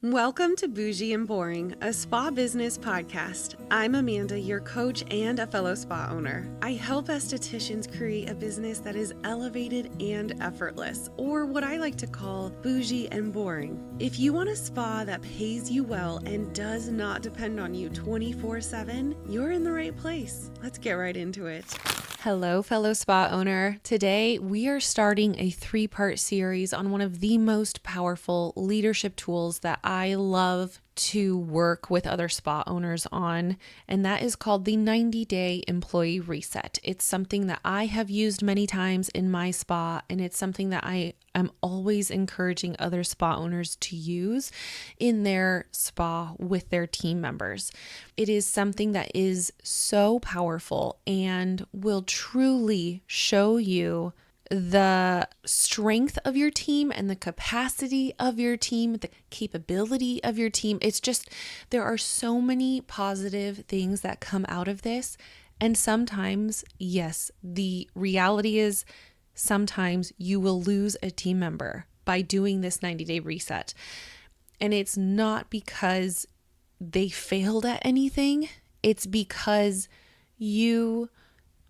Welcome to Bougie and Boring, a spa business podcast. I'm Amanda, your coach and a fellow spa owner. I help estheticians create a business that is elevated and effortless, or what I like to call bougie and boring. If you want a spa that pays you well and does not depend on you 24/7, you're in the right place. Let's get right into it. Hello, fellow spa owner. Today, we are starting a 3-part series on one of the most powerful leadership tools that I love to work with other spa owners on, and that is called the 90-day employee reset. It's something that I have used many times in my spa, and it's something that I am always encouraging other spa owners to use in their spa with their team members. It is something that is so powerful and will truly show you the strength of your team and the capacity of your team, the capability of your team. It's just, there are so many positive things that come out of this. And sometimes, yes, the reality is sometimes you will lose a team member by doing this 90-day reset. And it's not because they failed at anything. It's because you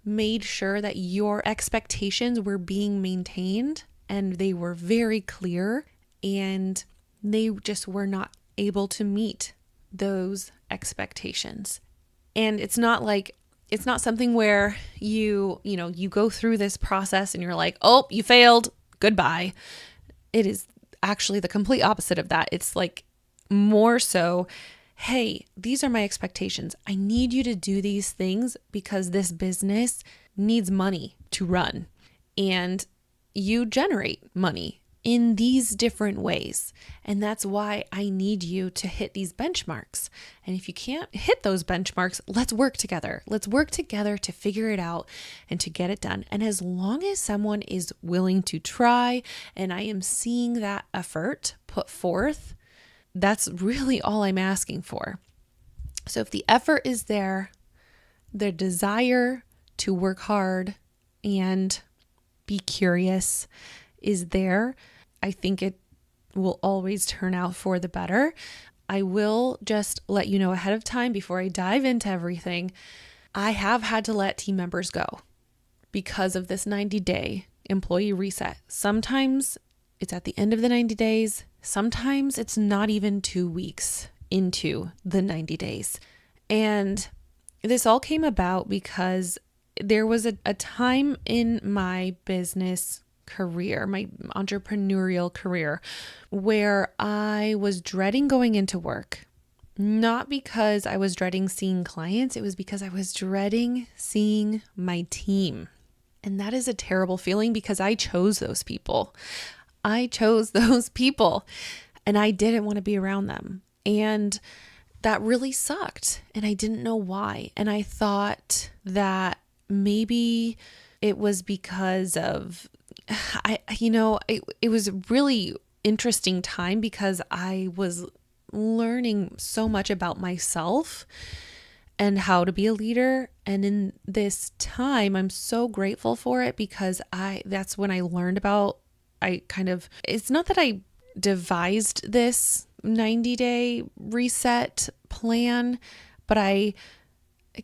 made sure that your expectations were being maintained and they were very clear, and they just were not able to meet those expectations. And it's not something where you go through this process and you're like, oh, you failed, goodbye. It is actually the complete opposite of that. It's like more so, hey, these are my expectations. I need you to do these things because this business needs money to run, and you generate money in these different ways. And that's why I need you to hit these benchmarks. And if you can't hit those benchmarks, let's work together. Let's work together to figure it out and to get it done. And as long as someone is willing to try, and I am seeing that effort put forth, that's really all I'm asking for. So if the effort is there, the desire to work hard and be curious is there, I think it will always turn out for the better. I will just let you know ahead of time before I dive into everything, I have had to let team members go because of this 90-day employee reset. Sometimes it's at the end of the 90 days. Sometimes it's not even 2 weeks into the 90 days. And this all came about because there was a time in my business career, my entrepreneurial career, where I was dreading going into work. Not because I was dreading seeing clients, it was because I was dreading seeing my team. And that is a terrible feeling because I chose those people. And I didn't want to be around them. And that really sucked. And I didn't know why. And I thought that maybe it was because of, it was a really interesting time because I was learning so much about myself and how to be a leader. And in this time, I'm so grateful for it because that's when I learned about, it's not that I devised this 90-day reset plan, but I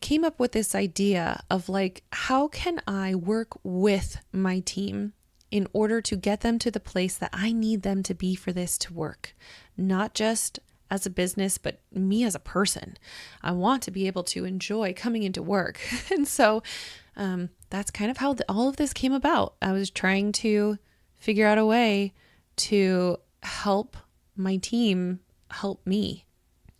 came up with this idea of like, how can I work with my team in order to get them to the place that I need them to be for this to work? Not just as a business, but me as a person. I want to be able to enjoy coming into work. And so that's kind of how all of this came about. I was trying to figure out a way to help my team help me.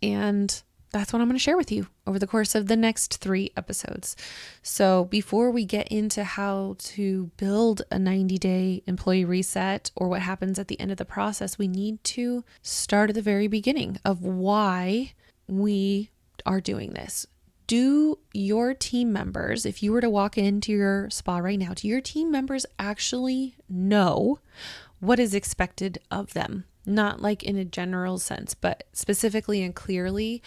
And that's what I'm going to share with you over the course of the next 3 episodes. So before we get into how to build a 90-day employee reset or what happens at the end of the process, we need to start at the very beginning of why we are doing this. Do your team members, if you were to walk into your spa right now, do your team members actually know what is expected of them? Not like in a general sense, but specifically and clearly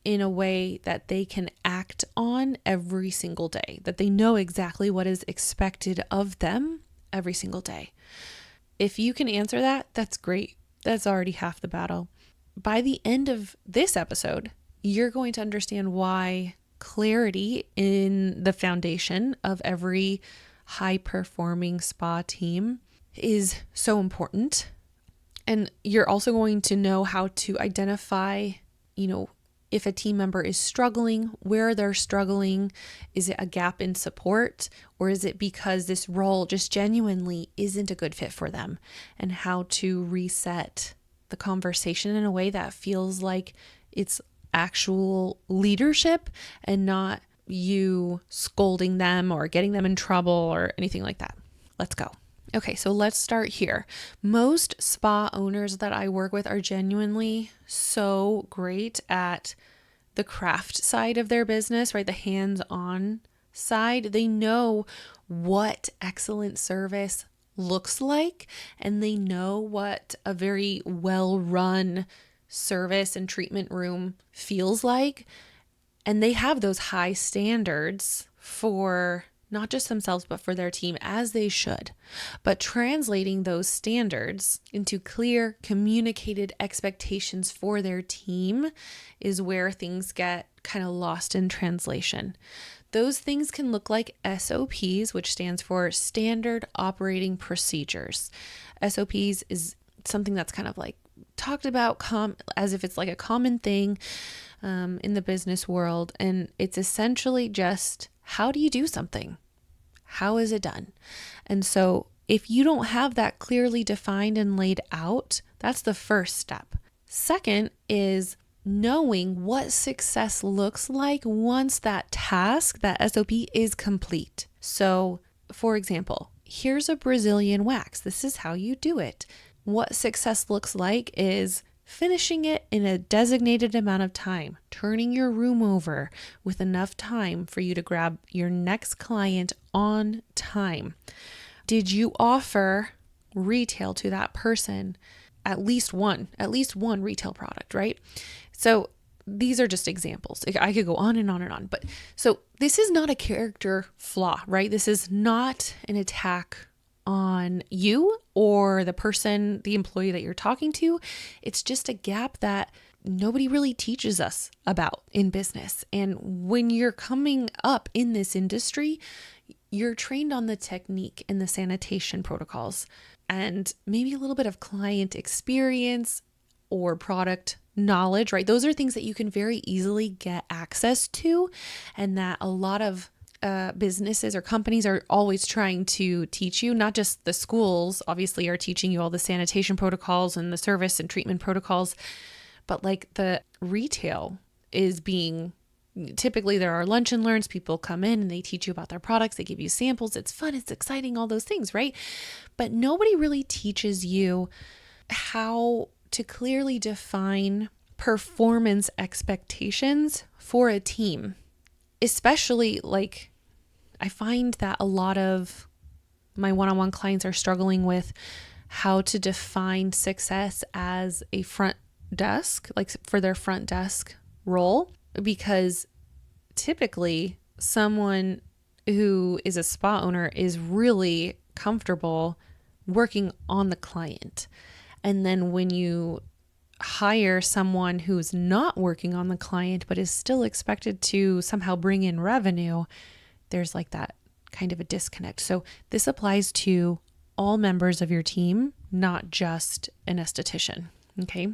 in a way that they can act on every single day, that they know exactly what is expected of them every single day. If you can answer that, that's great. That's already half the battle. by the end of this episode, you're going to understand why clarity in the foundation of every high-performing spa team is so important. And you're also going to know how to identify, if a team member is struggling, where they're struggling. Is it a gap in support, or is it because this role just genuinely isn't a good fit for them? And how to reset the conversation in a way that feels like it's actual leadership and not you scolding them or getting them in trouble or anything like that. Let's go. Okay, so let's start here. Most spa owners that I work with are genuinely so great at the craft side of their business, right? The hands-on side. They know what excellent service looks like, and they know what a very well-run service and treatment room feels like. And they have those high standards for not just themselves, but for their team, as they should. But translating those standards into clear, communicated expectations for their team is where things get kind of lost in translation. Those things can look like SOPs, which stands for Standard Operating Procedures. SOPs is something that's kind of like talked about as if it's like a common thing in the business world. And it's essentially just, how do you do something? How is it done? And so if you don't have that clearly defined and laid out, that's the first step. Second is knowing what success looks like once that task, that SOP, is complete. So, for example, here's a Brazilian wax. This is how you do it. What success looks like is finishing it in a designated amount of time, turning your room over with enough time for you to grab your next client on time. Did you offer retail to that person? At least one retail product, right? So these are just examples. I could go on and on and on. But so this is not a character flaw, right? This is not an attack on you or the person, the employee that you're talking to. It's just a gap that nobody really teaches us about in business. And when you're coming up in this industry, you're trained on the technique and the sanitation protocols and maybe a little bit of client experience or product knowledge, right? Those are things that you can very easily get access to, and that a lot of businesses or companies are always trying to teach you. Not just the schools, obviously, are teaching you all the sanitation protocols and the service and treatment protocols, but like the retail is being, typically there are lunch and learns. People come in and they teach you about their products. They give you samples. It's fun. It's exciting, all those things, right? But nobody really teaches you how to clearly define performance expectations for a team. Especially, like, I find that a lot of my one-on-one clients are struggling with how to define success as a front desk, like for their front desk role, because typically someone who is a spa owner is really comfortable working on the client. And then when you hire someone who's not working on the client but is still expected to somehow bring in revenue, there's like that kind of a disconnect. So this applies to all members of your team, not just an esthetician. Okay.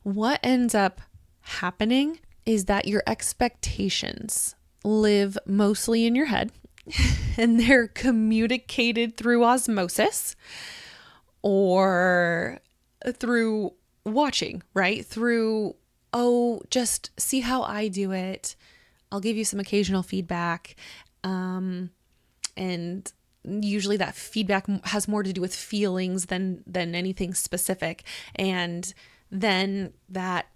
What ends up happening is that your expectations live mostly in your head and they're communicated through osmosis or through watching, right? Through, oh, just see how I do it. I'll give you some occasional feedback. And usually that feedback has more to do with feelings than anything specific. And then that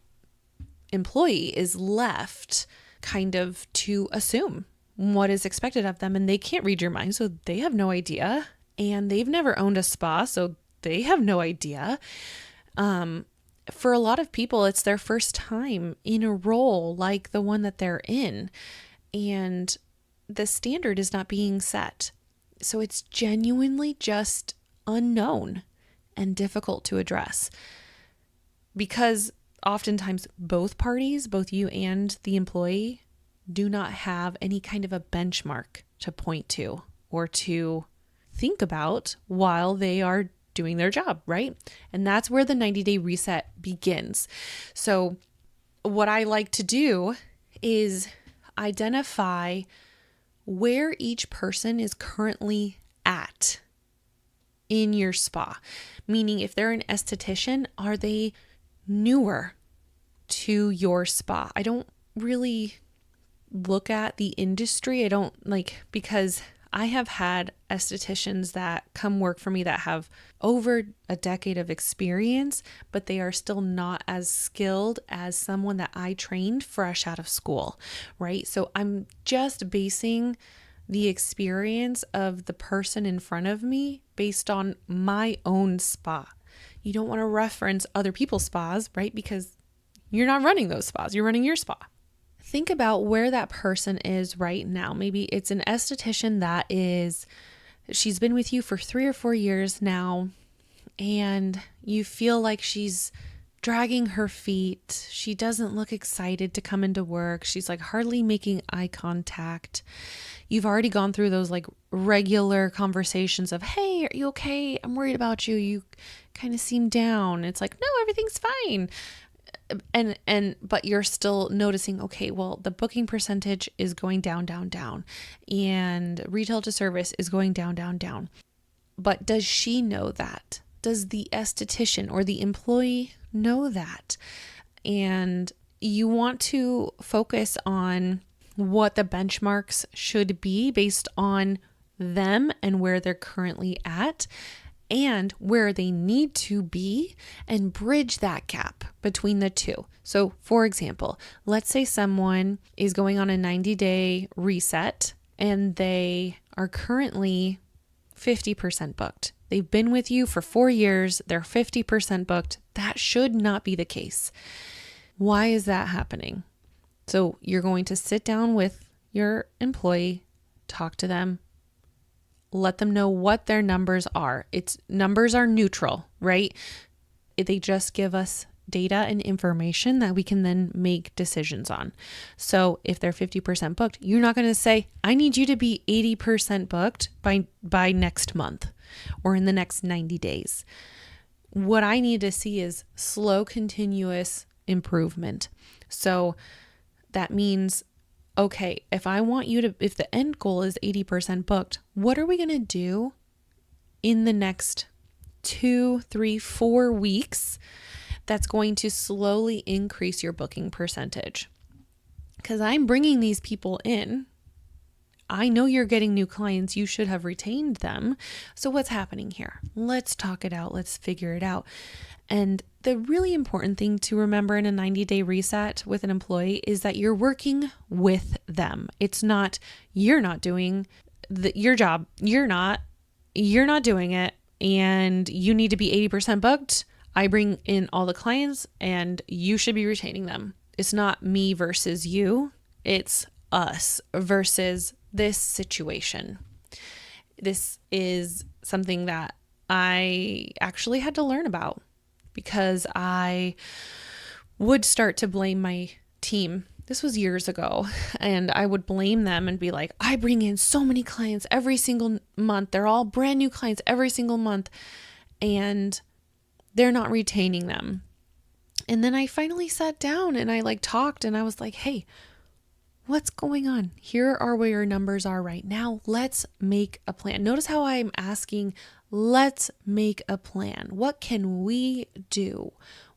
employee is left kind of to assume what is expected of them, and they can't read your mind. So they have no idea, and they've never owned a spa. So they have no idea. For a lot of people, it's their first time in a role like the one that they're in, and the standard is not being set. So it's genuinely just unknown and difficult to address, because oftentimes both parties, both you and the employee, do not have any kind of a benchmark to point to or to think about while they are doing their job, right? And that's where the 90-day reset begins. So what I like to do is identify where each person is currently at in your spa. Meaning, if they're an esthetician, are they newer to your spa? I don't really look at the industry. Because I have had estheticians that come work for me that have over a decade of experience, but they are still not as skilled as someone that I trained fresh out of school, right? So I'm just basing the experience of the person in front of me based on my own spa. You don't want to reference other people's spas, right? Because you're not running those spas, you're running your spa. Think about where that person is right now. Maybe it's an esthetician she's been with you for 3 or 4 years now, and you feel like she's dragging her feet. She doesn't look excited to come into work. She's like hardly making eye contact. You've already gone through those like regular conversations of, hey, are you okay? I'm worried about you. You kind of seem down. It's like, no, everything's fine. But you're still noticing, okay, well, the booking percentage is going down, down, down, and retail to service is going down, down, down. But does she know that? Does the esthetician or the employee know that? And you want to focus on what the benchmarks should be based on them and where they're currently at, and where they need to be, and bridge that gap between the two. So for example, let's say someone is going on a 90-day reset and they are currently 50% booked. They've been with you for 4 years, they're 50% booked. That should not be the case. Why is that happening? So you're going to sit down with your employee, talk to them, let them know what their numbers are. Numbers are neutral, right? They just give us data and information that we can then make decisions on. So if they're 50% booked, you're not going to say, I need you to be 80% booked by next month or in the next 90 days. What I need to see is slow, continuous improvement. So that means, okay, if the end goal is 80% booked, what are we going to do in the next 2, 3, 4 weeks that's going to slowly increase your booking percentage? Because I'm bringing these people in. I know you're getting new clients. You should have retained them. So what's happening here? Let's talk it out. Let's figure it out. And the really important thing to remember in a 90-day reset with an employee is that you're working with them. It's not, you're not doing your job. You're not doing it, and you need to be 80% booked. I bring in all the clients and you should be retaining them. It's not me versus you. It's us versus this situation. This is something that I actually had to learn about, because I would start to blame my team. This was years ago, and I would blame them and be like, I bring in so many clients every single month. They're all brand new clients every single month, and they're not retaining them. And then I finally sat down and I talked, and I was like, hey, what's going on? Here are where your numbers are right now. Let's make a plan. Notice how I'm asking, let's make a plan. What can we do?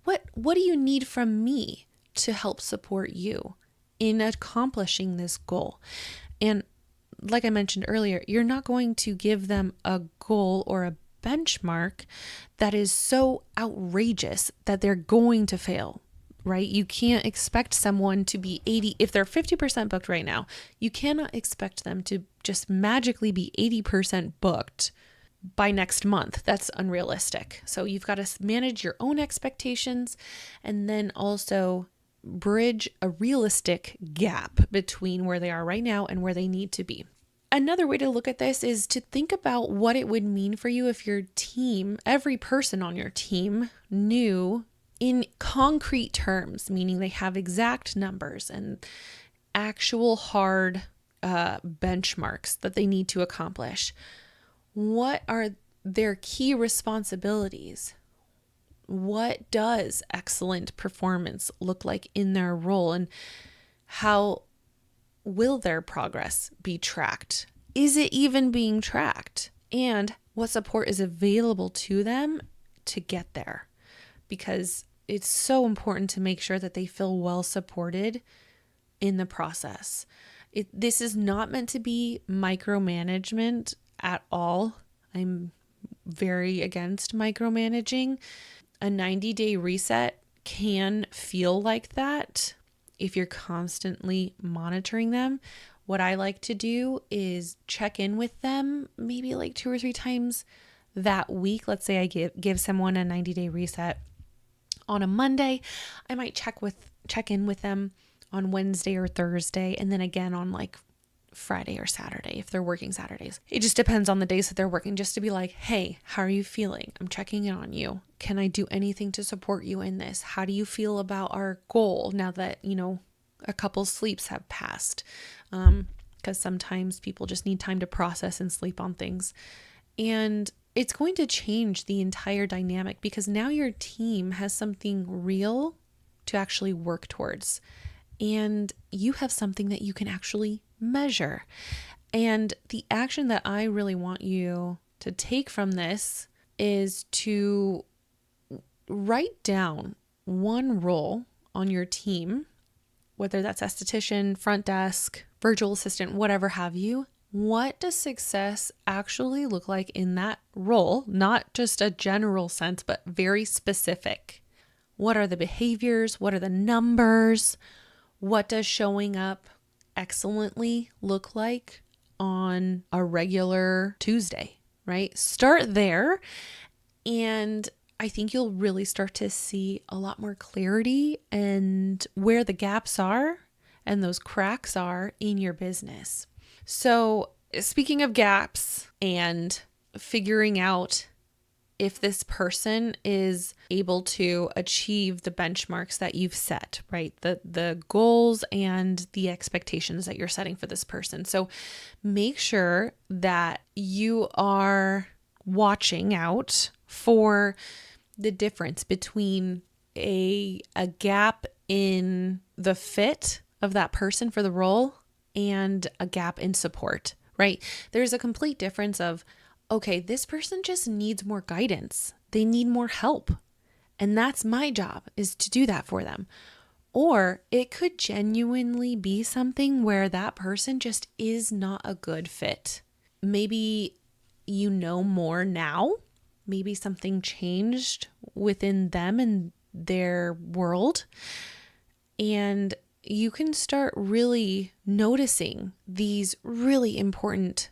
What do you need from me to help support you in accomplishing this goal? And like I mentioned earlier, you're not going to give them a goal or a benchmark that is so outrageous that they're going to fail, right? You can't expect someone to be 80. If they're 50% booked right now, you cannot expect them to just magically be 80% booked by next month. That's unrealistic. So you've got to manage your own expectations and then also bridge a realistic gap between where they are right now and where they need to be. Another way to look at this is to think about what it would mean for you if your team, every person on your team, knew in concrete terms, meaning they have exact numbers and actual hard benchmarks that they need to accomplish. What are their key responsibilities? What does excellent performance look like in their role, and how will their progress be tracked? Is it even being tracked? And what support is available to them to get there? Because it's so important to make sure that they feel well supported in the process. This is not meant to be micromanagement at all. I'm very against micromanaging. A 90-day reset can feel like that if you're constantly monitoring them. What I like to do is check in with them maybe like 2 or 3 times that week. Let's say I give someone a 90-day reset on a Monday. I might check in with them on Wednesday or Thursday, and then again on like Friday or Saturday if they're working Saturdays. It just depends on the days that they're working, just to be like, hey, how are you feeling? I'm checking in on you. Can I do anything to support you in this? How do you feel about our goal now that, a couple sleeps have passed? Because sometimes people just need time to process and sleep on things. And it's going to change the entire dynamic, because now your team has something real to actually work towards. And you have something that you can actually measure. And the action that I really want you to take from this is to write down one role on your team, whether that's esthetician, front desk, virtual assistant, whatever have you. What does success actually look like in that role? Not just a general sense, but very specific. What are the behaviors? What are the numbers? What does showing up excellently look like on a regular Tuesday, right? Start there. And I think you'll really start to see a lot more clarity and where the gaps are and those cracks are in your business. So speaking of gaps and figuring out if this person is able to achieve the benchmarks that you've set, right? The goals and the expectations that you're setting for this person. So make sure that you are watching out for the difference between a gap in the fit of that person for the role and a gap in support, right? There's a complete difference of, okay, this person just needs more guidance. They need more help. And that's my job, is to do that for them. Or it could genuinely be something where that person just is not a good fit. Maybe you know more now. Maybe something changed within them and their world. And you can start really noticing these really important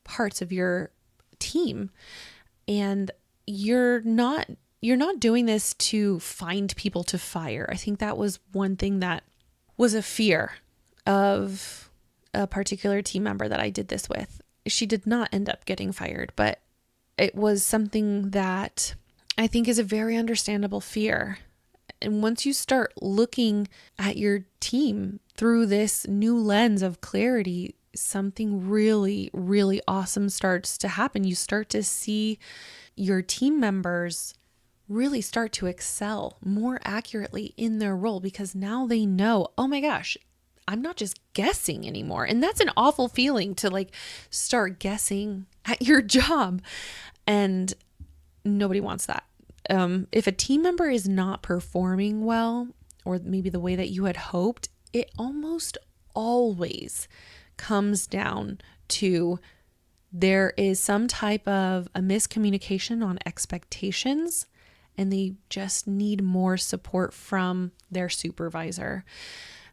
parts of your team. And you're not doing this to find people to fire. I think that was one thing that was a fear of a particular team member that I did this with. She did not end up getting fired, but it was something that I think is a very understandable fear. And once you start looking at your team through this new lens of clarity, something really, really awesome starts to happen. You start to see your team members really start to excel more accurately in their role, because now they know, oh my gosh, I'm not just guessing anymore. And that's an awful feeling, to start guessing at your job. And nobody wants that. If a team member is not performing well, or maybe the way that you had hoped, it almost always comes down to there is some type of a miscommunication on expectations, and they just need more support from their supervisor.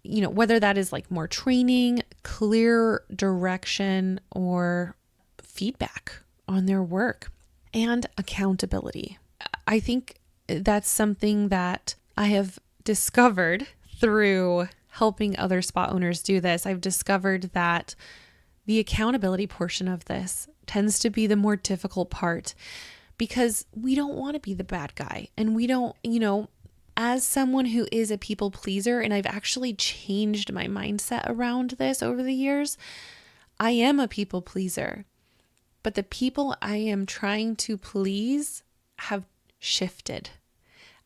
Whether that is more training, clear direction, or feedback on their work, and accountability. I think that's something that I have discovered through helping other spa owners do this. I've discovered that the accountability portion of this tends to be the more difficult part, because we don't want to be the bad guy, and we don't, as someone who is a people pleaser, and I've actually changed my mindset around this over the years, I am a people pleaser. But the people I am trying to please have shifted.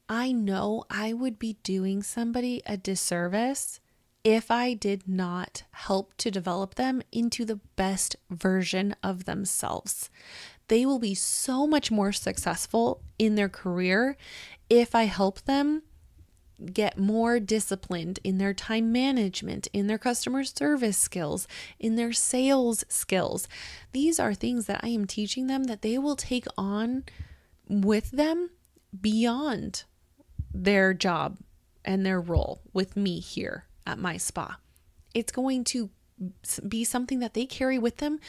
I know I would be doing somebody a disservice if I did not help to develop them into the best version of themselves. They will be so much more successful in their career if I help them get more disciplined in their time management, in their customer service skills, in their sales skills. These are things that I am teaching them that they will take on with them beyond their job and their role with me here at my spa. It's going to be something that they carry with them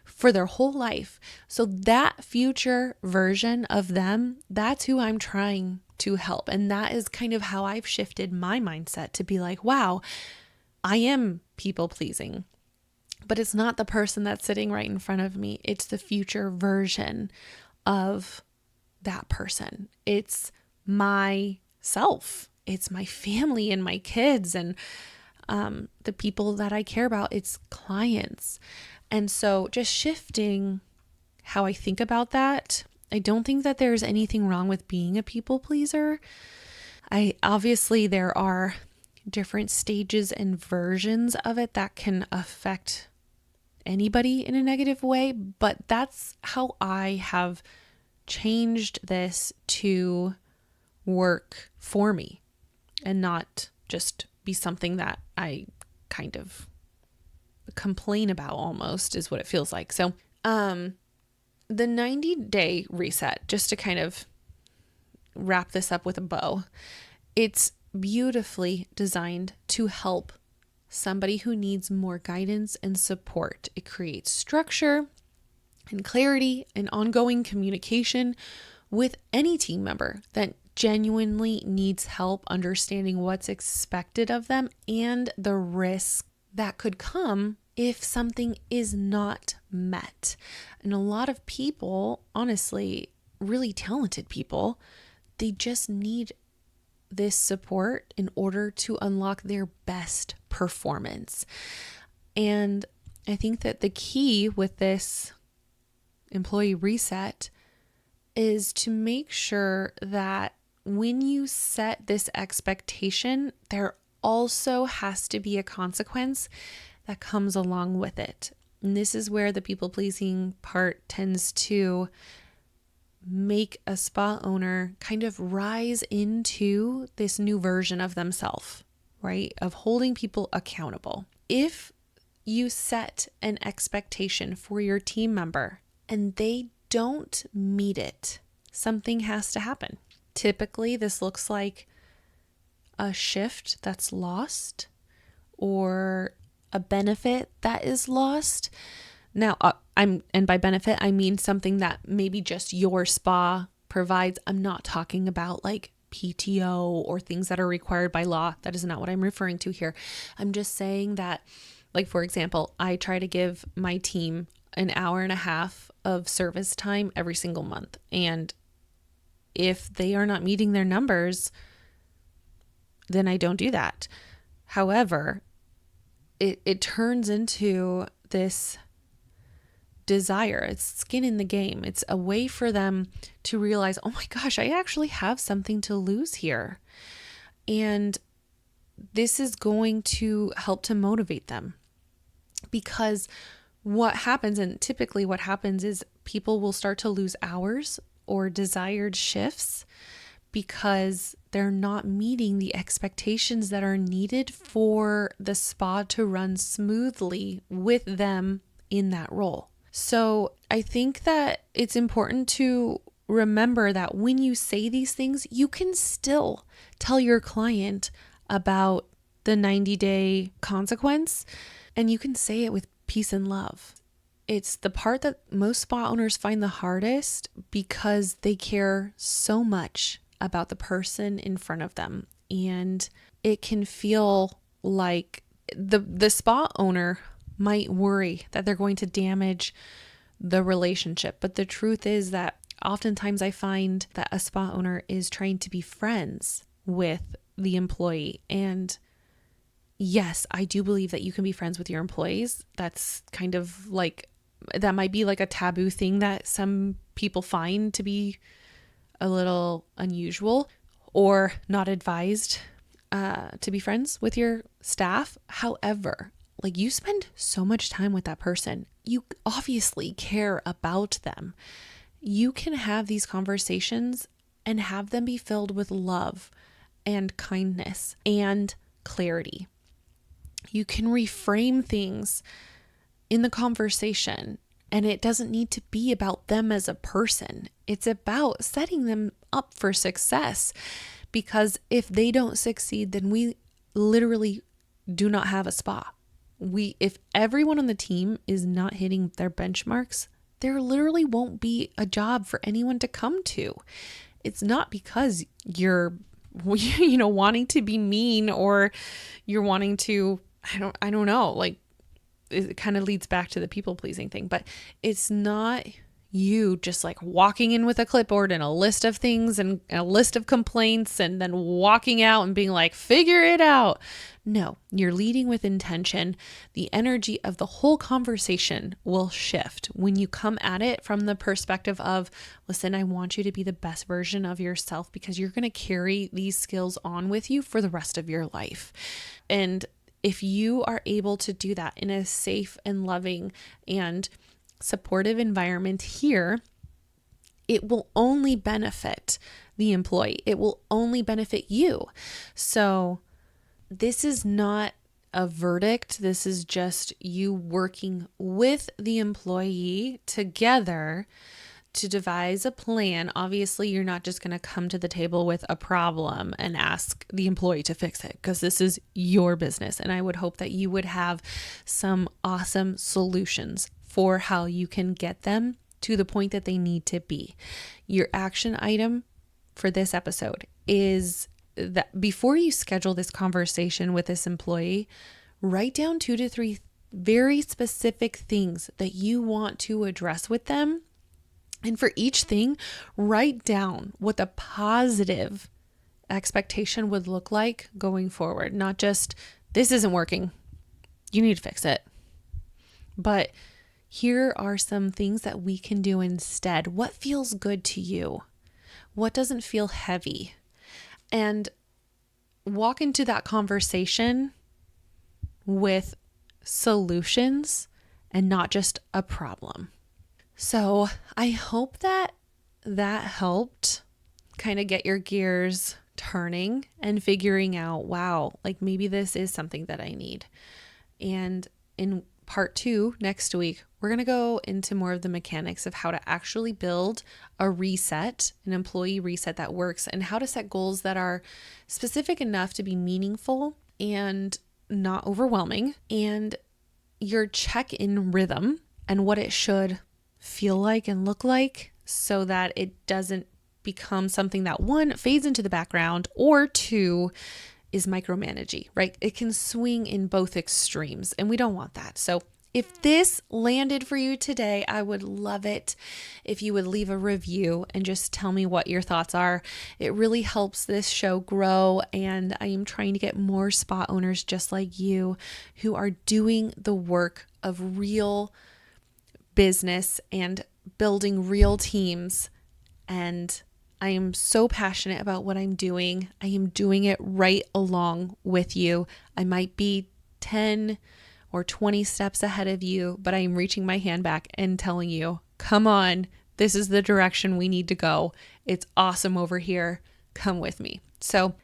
for their whole life. So that future version of them, that's who I'm trying to help. And that is kind of how I've shifted my mindset to be like, wow, I am people pleasing, but it's not the person that's sitting right in front of me. It's the future version of that person. It's myself. It's my family and my kids and the people that I care about. It's clients. And so just shifting how I think about that. I don't think that there's anything wrong with being a people pleaser. Obviously there are different stages and versions of it that can affect anybody in a negative way, but that's how I have changed this to work for me and not just be something that I kind of complain about, almost is what it feels like. So, the 90-day reset, just to kind of wrap this up with a bow, it's beautifully designed to help somebody who needs more guidance and support. It creates structure and clarity and ongoing communication with any team member that genuinely needs help understanding what's expected of them and the risk that could come if something is not met. And a lot of people, honestly, really talented people, they just need this support in order to unlock their best performance. And I think that the key with this employee reset is to make sure that when you set this expectation, there also has to be a consequence that comes along with it. And this is where the people-pleasing part tends to make a spa owner kind of rise into this new version of themselves, right? Of holding people accountable. If you set an expectation for your team member and they don't meet it, something has to happen. Typically, this looks like a shift that's lost or a benefit that is lost. Now, and by benefit, I mean something that maybe just your spa provides. I'm not talking about like PTO or things that are required by law. That is not what I'm referring to here. I'm just saying that, like, for example, I try to give my team an hour and a half of service time every single month. And if they are not meeting their numbers, then I don't do that. However, it turns into this desire. It's skin in the game. It's a way for them to realize, oh my gosh, I actually have something to lose here. And this is going to help to motivate them, because what happens, and typically what happens, is people will start to lose hours or desired shifts because they're not meeting the expectations that are needed for the spa to run smoothly with them in that role. So I think that it's important to remember that when you say these things, you can still tell your client about the 90-day consequence, and you can say it with peace and love. It's the part that most spa owners find the hardest because they care so much about the person in front of them. And it can feel like the spa owner might worry that they're going to damage the relationship. But the truth is that oftentimes I find that a spa owner is trying to be friends with the employee. And yes, I do believe that you can be friends with your employees. That's kind of like, that might be like a taboo thing that some people find to be a little unusual or not advised to be friends with your staff. However, like, you spend so much time with that person. You obviously care about them. You can have these conversations and have them be filled with love and kindness and clarity. You can reframe things in the conversation, and it doesn't need to be about them as a person. It's about setting them up for success, because if they don't succeed, then we literally do not have a spa. If everyone on the team is not hitting their benchmarks, there literally won't be a job for anyone to come to. It's not because you're, wanting to be mean, or you're wanting to, I don't know, like, it kind of leads back to the people pleasing thing, but it's not you just like walking in with a clipboard and a list of things and a list of complaints and then walking out and being like, figure it out. No, you're leading with intention. The energy of the whole conversation will shift when you come at it from the perspective of, listen, I want you to be the best version of yourself, because you're going to carry these skills on with you for the rest of your life. And if you are able to do that in a safe and loving and supportive environment here, it will only benefit the employee. It will only benefit you. So this is not a verdict. This is just you working with the employee together to devise a plan. Obviously, you're not just going to come to the table with a problem and ask the employee to fix it, because this is your business. And I would hope that you would have some awesome solutions for how you can get them to the point that they need to be. Your action item for this episode is that before you schedule this conversation with this employee, write down 2 to 3 very specific things that you want to address with them. And for each thing, write down what the positive expectation would look like going forward. Not just, this isn't working, you need to fix it. But here are some things that we can do instead. What feels good to you? What doesn't feel heavy? And walk into that conversation with solutions and not just a problem. So I hope that helped kind of get your gears turning and figuring out, wow, like maybe this is something that I need. And in part 2 next week, we're going to go into more of the mechanics of how to actually build a reset, an employee reset that works, and how to set goals that are specific enough to be meaningful and not overwhelming, and your check-in rhythm and what it should feel like and look like, so that it doesn't become something that, 1, fades into the background, or 2, is micromanaging, right? It can swing in both extremes, and we don't want that. So if this landed for you today, I would love it if you would leave a review and just tell me what your thoughts are. It really helps this show grow, and I am trying to get more spa owners just like you who are doing the work of real business and building real teams. And I am so passionate about what I'm doing. I am doing it right along with you. I might be 10 or 20 steps ahead of you, but I am reaching my hand back and telling you, come on, this is the direction we need to go. It's awesome over here. Come with me. So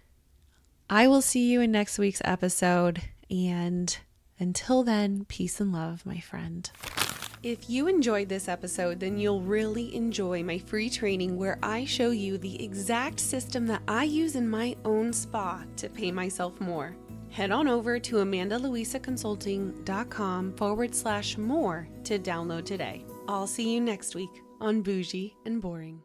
I will see you in next week's episode. And until then, peace and love, my friend. If you enjoyed this episode, then you'll really enjoy my free training where I show you the exact system that I use in my own spa to pay myself more. Head on over to amandaluisaconsulting.com/more to download today. I'll see you next week on Bougie and Boring.